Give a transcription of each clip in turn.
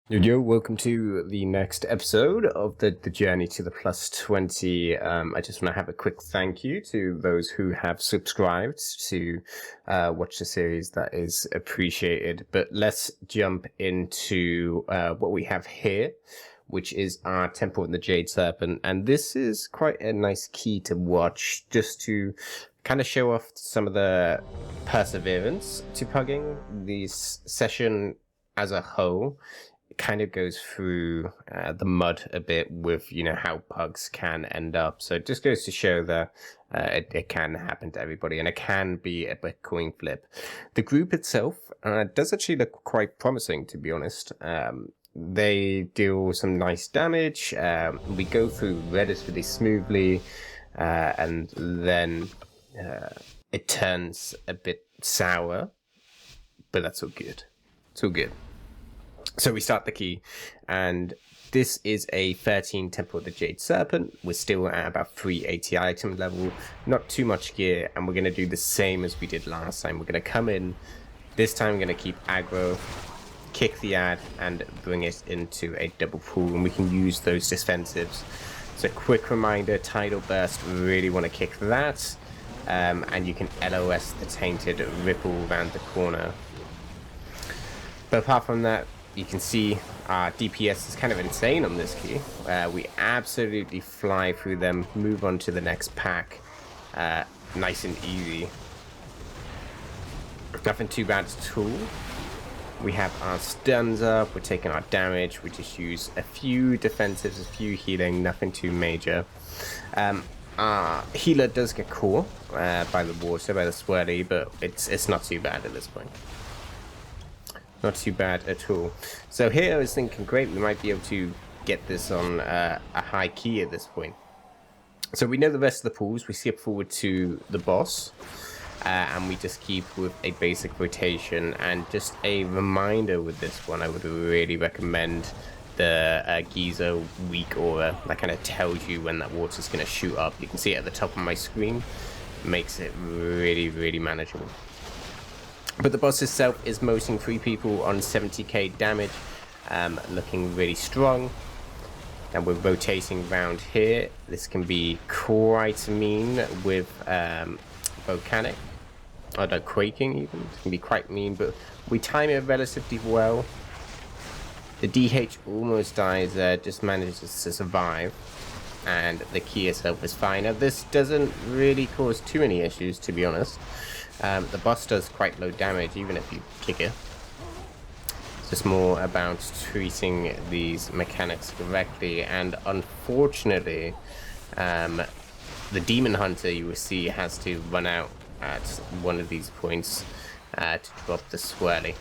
Yo, welcome to the next episode of the journey to the plus 20. I just want to have a quick thank you to those who have subscribed to watch the series. That is appreciated. But let's jump into what we have here, which is our Temple in the Jade Serpent. And this is quite a nice key to watch, just to kind of show off some of the perseverance to Pugging. This session as a whole kind of goes through the mud a bit with, how pugs can end up. So it just goes to show that it can happen to everybody, and it can be a bit coin flip. The group itself does actually look quite promising, to be honest. They deal some nice damage. We go through relatively smoothly, and then it turns a bit sour, but that's all good. It's all good. So we start the key, and this is a 13 Temple of the Jade Serpent. We're still at about 380 item level, not too much gear, and we're going to do the same as we did last time. We're going to come in, this time we're going to keep aggro, kick the ad, and bring it into a double pull, and we can use those defensives. So quick reminder, Tidal Burst, really want to kick that, and you can LOS the Tainted Ripple around the corner. But apart from that, you can see our DPS is kind of insane on this key. We absolutely fly through them, move on to the next pack, nice and easy. Nothing too bad at all. We have our stuns up, we're taking our damage, we just use a few defensives, a few healing, nothing too major. Our healer does get caught by the water, by the swirly, but it's not too bad at this point. Not too bad at all. So here I was thinking, great, we might be able to get this on a high key at this point. So we know the rest of the pools. We skip forward to the boss, and we just keep with a basic rotation. And just a reminder with this one, I would really recommend the Giza weak aura. That kind of tells you when that water's going to shoot up. You can see it at the top of my screen. Makes it really, really manageable. But the boss itself is moting 3 people on 70k damage, looking really strong. And we're rotating around here. This can be quite mean with volcanic, or no, quaking even. It can be quite mean, but we time it relatively well. The DH almost dies there, just manages to survive. And the key itself is fine. Now this doesn't really cause too many issues, to be honest. The boss does quite low damage even if you kick it. It's just more about treating these mechanics correctly, and unfortunately the demon hunter you will see has to run out at one of these points to drop the swirly.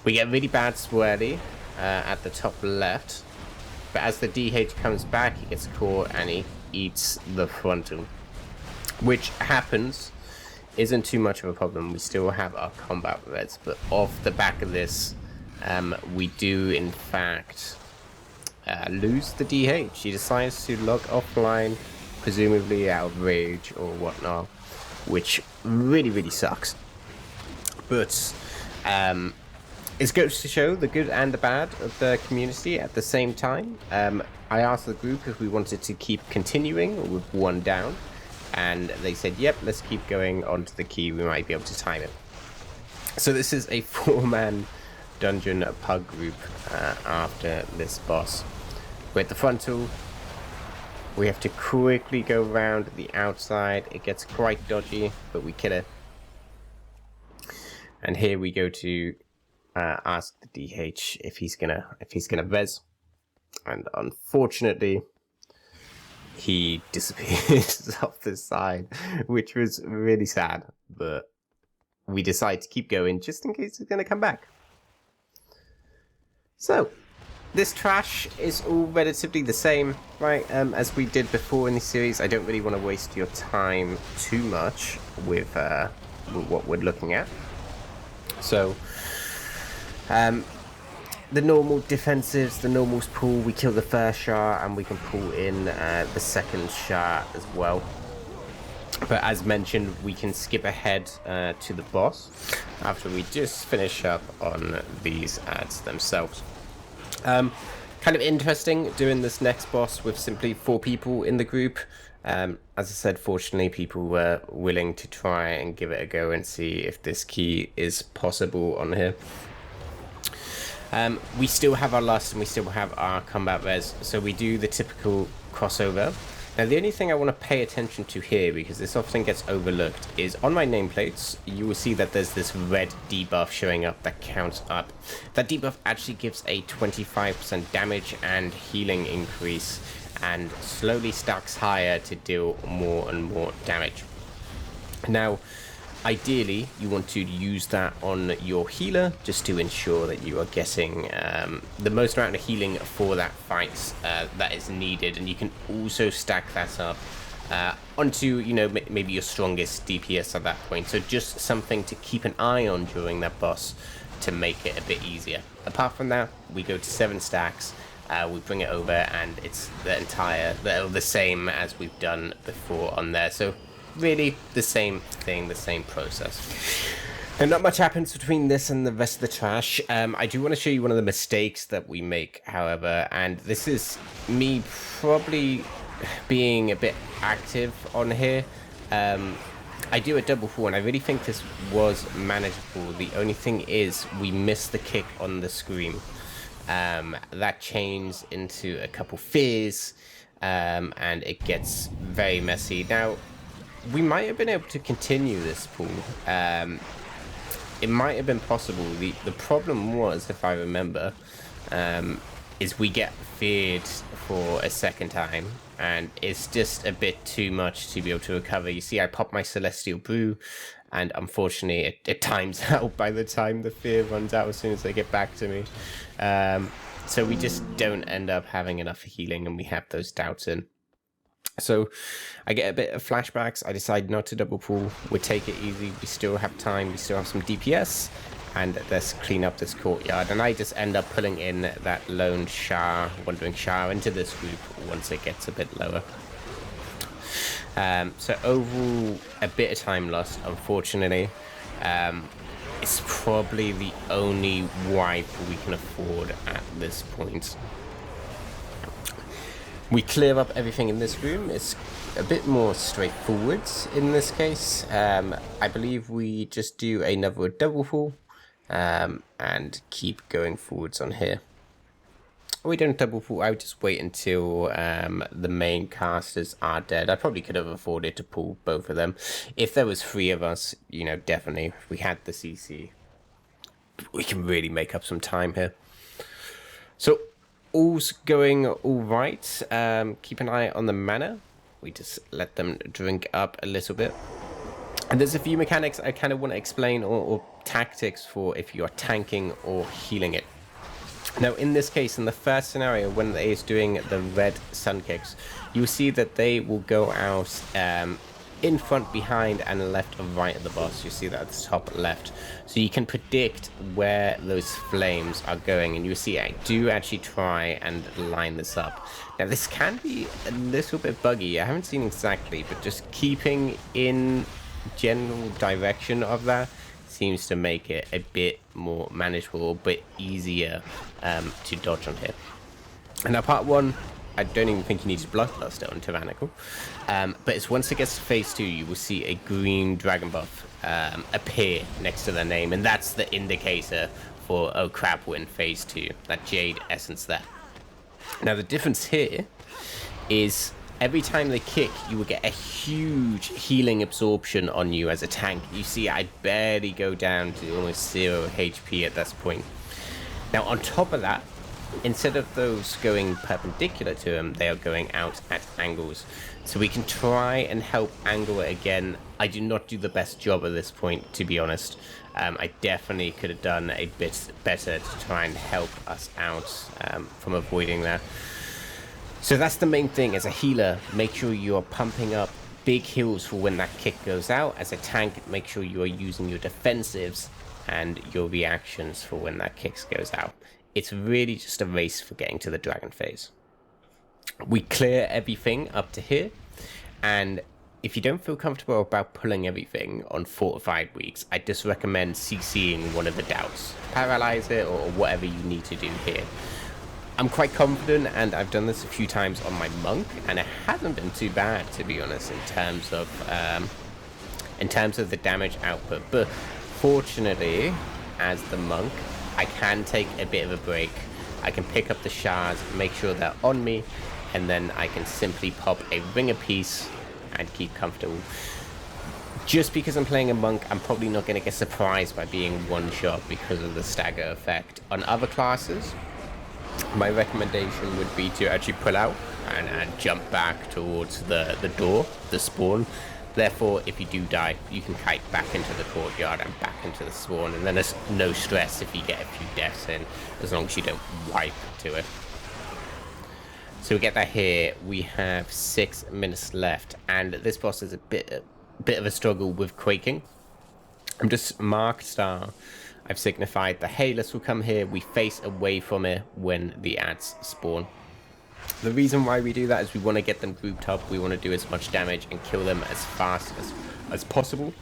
We get really bad swirly at the top left, but as the DH comes back he gets caught and he eats the frontal, which happens. Isn't too much of a problem. We still have our combat reds, but off the back of this, we do in fact lose the DH. He decides to log offline, presumably out of rage or whatnot, which really, really sucks. But it goes to show the good and the bad of the community at the same time. I asked the group if we wanted to keep continuing with one down, and they said, yep, let's keep going on to the key. We might be able to time it. So this is a 4-man dungeon pug group after this boss. We're at the frontal. We have to quickly go around the outside. It gets quite dodgy, but we kill it. And here we go to ask the DH if he's gonna res. And unfortunately, he disappears off the side, which was really sad, but we decide to keep going just in case he's going to come back. So, this trash is all relatively the same, right, as we did before in the series. I don't really want to waste your time too much with what we're looking at. So, the normal defensives, the normals pull, we kill the first shard and we can pull in the second shard as well. But as mentioned, we can skip ahead to the boss after we just finish up on these ads themselves. Kind of interesting doing this next boss with simply 4 people in the group. As I said, fortunately, people were willing to try and give it a go and see if this key is possible on here. We still have our lust and we still have our combat res, so we do the typical crossover. Now, the only thing I want to pay attention to here, because this often gets overlooked, is on my nameplates, you will see that there's this red debuff showing up that counts up. That debuff actually gives a 25% damage and healing increase, and slowly stacks higher to deal more and more damage. Now, ideally, you want to use that on your healer just to ensure that you are getting the most amount of healing for that fight that is needed, and you can also stack that up onto, you know, maybe your strongest DPS at that point. So just something to keep an eye on during that boss to make it a bit easier. Apart from that, we go to 7 stacks. We bring it over, and it's the same as we've done before on there. So really the same thing, the same process. And not much happens between this and the rest of the trash. I do want to show you one of the mistakes that we make, however, and this is me probably being a bit active on here. I do a double fall, and I really think this was manageable. The only thing is we miss the kick on the scream. That chains into a couple fears, and it gets very messy. Now, we might have been able to continue this pool. It might have been possible. The problem was, if I remember, is we get feared for a second time, and it's just a bit too much to be able to recover. You see, I popped my Celestial Brew, and unfortunately it times out by the time the fear runs out as soon as they get back to me. So we just don't end up having enough healing, and we have those doubts in. So I get a bit of flashbacks. I decide not to double pull. We take it easy. We still have time. We still have some DPS. And let's clean up this courtyard. And I just end up pulling in that lone wandering Shah into this group once it gets a bit lower. So overall, a bit of time lost, unfortunately. It's probably the only wipe we can afford at this point. We clear up everything in this room. It's a bit more straightforward in this case. I believe we just do another double fall and keep going forwards on here. We don't double fall. I would just wait until the main casters are dead. I probably could have afforded to pull both of them. If there was 3 of us, you know, definitely. If we had the CC, we can really make up some time here. So all's going all right. Keep an eye on the mana. We just let them drink up a little bit. And there's a few mechanics I kind of want to explain, or tactics for if you are tanking or healing it. Now, in this case, in the first scenario, when they is doing the red sun kicks, you see that they will go out in front, behind, and left or right of the boss. You see that at the top left. So you can predict where those flames are going. And you see I do actually try and line this up. Now, this can be a little bit buggy. I haven't seen exactly, but just keeping in general direction of that seems to make it a bit more manageable, a bit easier to dodge on here. And now part 1, I don't even think you need to Bloodluster on Tyrannical, but it's once it gets to phase 2, you will see a green dragon buff appear next to their name, and that's the indicator for, oh crap, we're in phase 2, that Jade essence there. Now the difference here is every time they kick, you will get a huge healing absorption on you as a tank. You see, I barely go down to almost 0 HP at this point. Now, on top of that, instead of those going perpendicular to him, they are going out at angles. So we can try and help angle it again. I do not do the best job at this point, to be honest. I definitely could have done a bit better to try and help us out from avoiding that. So that's the main thing. As a healer, make sure you are pumping up big heals for when that kick goes out. As a tank, make sure you are using your defensives and your reactions for when that kick goes out. It's really just a race for getting to the dragon phase. We clear everything up to here, and if you don't feel comfortable about pulling everything on fortified weeks, I just recommend CCing one of the doubts. Paralyze it or whatever you need to do here. I'm quite confident, and I've done this a few times on my monk, and it hasn't been too bad, to be honest, in terms of the damage output. But fortunately, as the monk, I can take a bit of a break. I can pick up the shards, make sure they're on me, and then I can simply pop a ring apiece and keep comfortable. Just because I'm playing a monk, I'm probably not going to get surprised by being one-shot because of the stagger effect. On other classes, my recommendation would be to actually pull out and jump back towards the door, the spawn. Therefore, if you do die, you can kite back into the courtyard and back into the spawn, and then there's no stress if you get a few deaths in, as long as you don't wipe to it. So we get that here. We have 6 minutes left, and this boss is a bit of a struggle with quaking. I'm just marked star. I've signified the Halos will come here. We face away from it when the ads spawn. The reason why we do that is we want to get them grouped up. We want to do as much damage and kill them as fast as possible.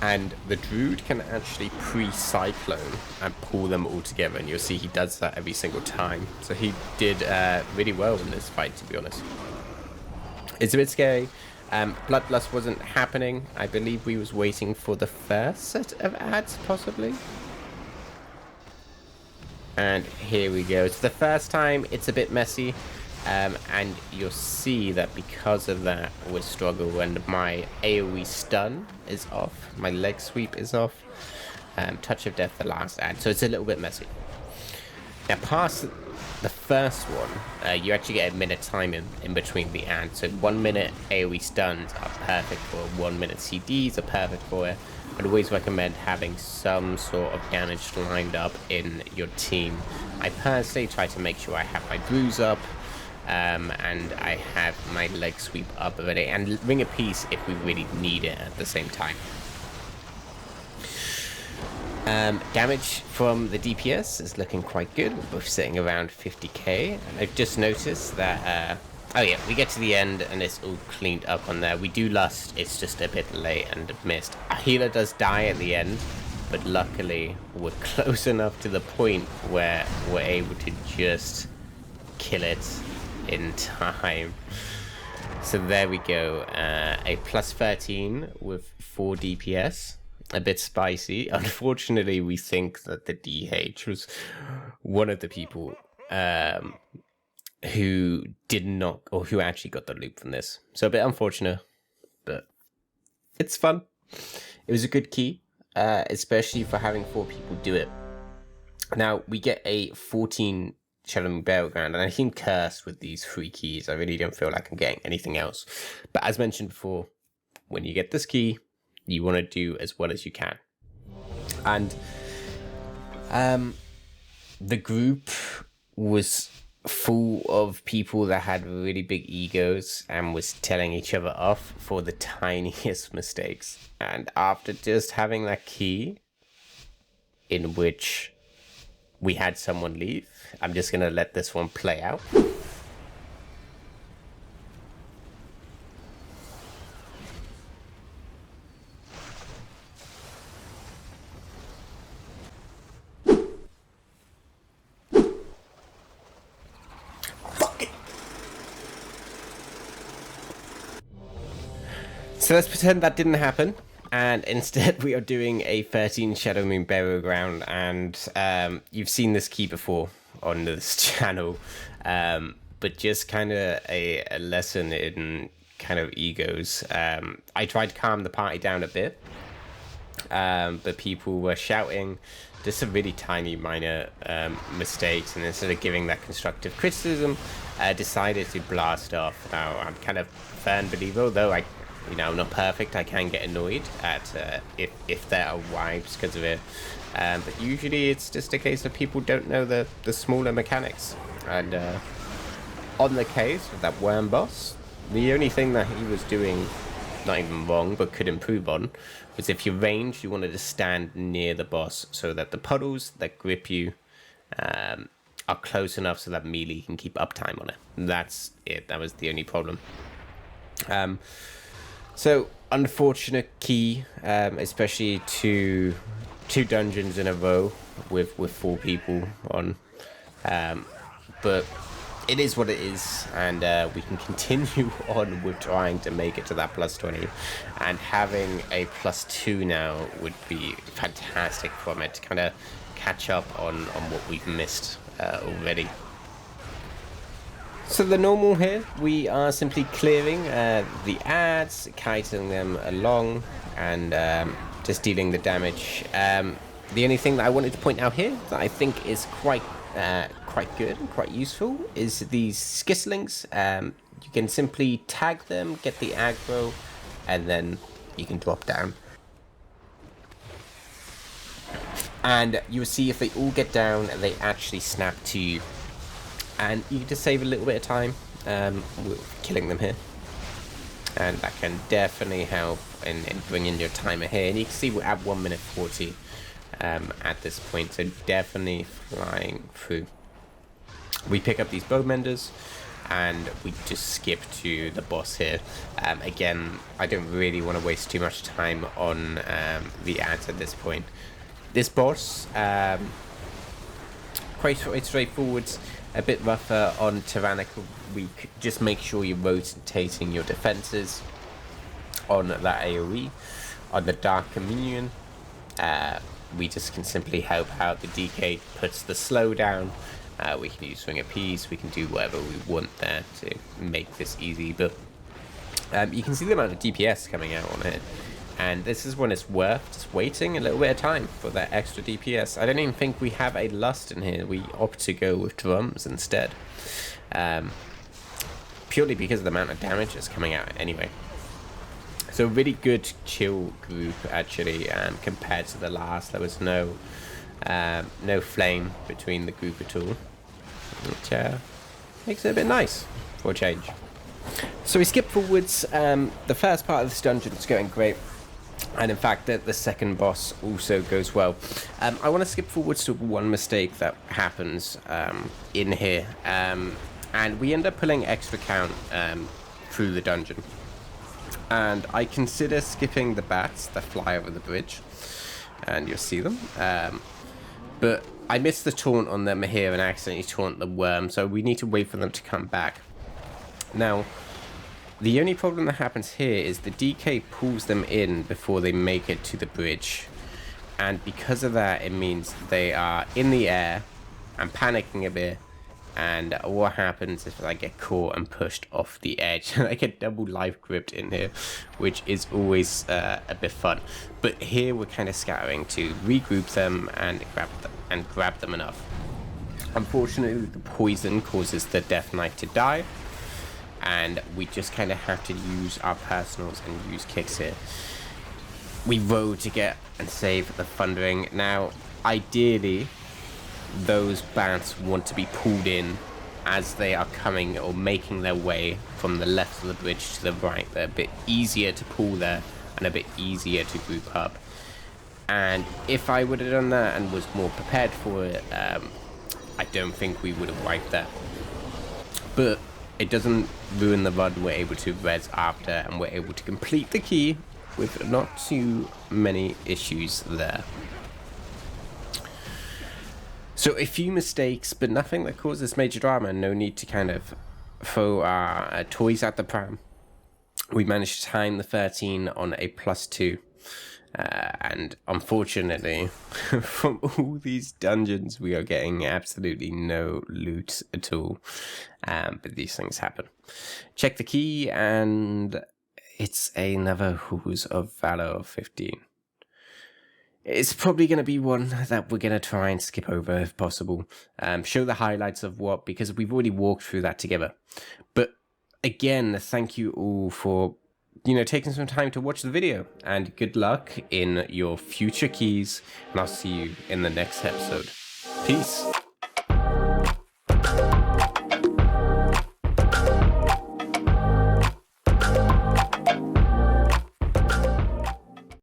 And the Druid can actually pre-cyclone and pull them all together. And you'll see he does that every single time. So he did really well in this fight, to be honest. It's a bit scary. Bloodlust wasn't happening. I believe we was waiting for the first set of ads, possibly. And here we go. It's the first time. It's a bit messy. And you'll see that because of that, we struggle when my AoE stun is off. My leg sweep is off. Touch of Death, the last ad. So it's a little bit messy. Now, past the first one, you actually get a minute time in between the ads. So 1 minute AoE stuns are perfect for it. 1 minute CDs are perfect for it. I'd always recommend having some sort of damage lined up in your team. I personally try to make sure I have my bruise up, and I have my leg sweep up already, and ring a piece if we really need it at the same time. Damage from the DPS is looking quite good. We're both sitting around 50k. And I've just noticed that, oh yeah, we get to the end and it's all cleaned up on there. We do lust, it's just a bit late and missed. Our healer does die at the end, but luckily we're close enough to the point where we're able to just kill it in time. So there we go, a plus 13 with 4 DPS. A bit spicy. Unfortunately, we think that the DH was one of the people who did not, or who actually got the loop from this. So a bit unfortunate, but it's fun. It was a good key, especially for having 4 people do it. Now, we get a 14 Shadow Battleground, and I think cursed with these 3 keys. I really don't feel like I'm getting anything else. But as mentioned before, when you get this key, you want to do as well as you can. And the group was full of people that had really big egos and was telling each other off for the tiniest mistakes. And after just having that key in which we had someone leave, I'm just going to let this one play out. So let's pretend that didn't happen, and instead we are doing a 13 Shadow Moon Burial Ground, and you've seen this key before on this channel, but just kind of a lesson in kind of egos. I tried to calm the party down a bit, but people were shouting just some really tiny minor mistakes, and instead of giving that constructive criticism, decided to blast off. Now, I'm kind of a firm believer, though I'm not perfect. I can get annoyed at if there are wipes because of it, but usually it's just a case of people don't know the smaller mechanics. And on the case of that worm boss, the only thing that he was doing, not even wrong, but could improve on, was if you're ranged, you wanted to stand near the boss so that the puddles that grip you are close enough so that melee can keep uptime on it. And that's it. That was the only problem. So, unfortunate key, especially two dungeons in a row with 4 people on. but it is what it is, and we can continue on with trying to make it to that +20, and having a +2 now would be fantastic from it to kind of catch up on what we've missed already. So the normal here, we are simply clearing the ads, kiting them along, and just dealing the damage. The only thing that I wanted to point out here that I think is quite good and quite useful is these skistlings. You can simply tag them, get the aggro, and then you can drop down. And you'll see if they all get down, they actually snap to you. And you can just save a little bit of time with killing them here. And that can definitely help in bringing your timer here. And you can see we're at 1 minute 40 at this point, so definitely flying through. We pick up these bowmenders and we just skip to the boss here. Again, I don't really want to waste too much time on the ads at this point. This boss, quite straightforward, a bit rougher on tyrannical weak. Just make sure you're rotating your defenses on that AoE. On the dark communion, we just can simply help out. The DK puts the slow down. We can use swing appease. We can do whatever we want there to make this easy. But you can see the amount of DPS coming out on it. And this is when it's worth just waiting a little bit of time for that extra DPS. I don't even think we have a lust in here. We opt to go with drums instead. Purely because of the amount of damage that's coming out anyway. So really good chill group actually, compared to the last. There was no flame between the group at all. Which makes it a bit nice for a change. So we skip forwards. The first part of this dungeon is going great. And in fact, the second boss also goes well. I want to skip forwards to one mistake that happens in here. And we end up pulling extra count through the dungeon. And I consider skipping the bats that fly over the bridge. And you'll see them. But I missed the taunt on them here and accidentally taunt the worm. So we need to wait for them to come back. Now, the only problem that happens here is the DK pulls them in before they make it to the bridge. And because of that, it means they are in the air and panicking a bit. And what happens if I get caught and pushed off the edge? I get double life gripped in here, which is always a bit fun. But here we're kind of scattering to regroup them and grab them enough. Unfortunately, the poison causes the Death Knight to die. And we just kind of have to use our personals and use kicks here. We row to get and save the Thundering. Now, ideally, those bats want to be pulled in as they are coming or making their way from the left of the bridge to the right. They're a bit easier to pull there and a bit easier to group up. And if I would have done that and was more prepared for it, I don't think we would have wiped that. But it doesn't ruin the run. We're able to res after, and we're able to complete the key with not too many issues there. So a few mistakes, but nothing that causes major drama. No need to kind of throw our toys at the pram. We managed to time the 13 on a +2. And unfortunately, from all these dungeons, we are getting absolutely no loot at all. But these things happen. Check the key, and it's another Halls of Valor of 15. It's probably going to be one that we're going to try and skip over if possible. Show the highlights of what, because we've already walked through that together. But again, thank you all for taking some time to watch the video, and good luck in your future keys, and I'll see you in the next episode. Peace.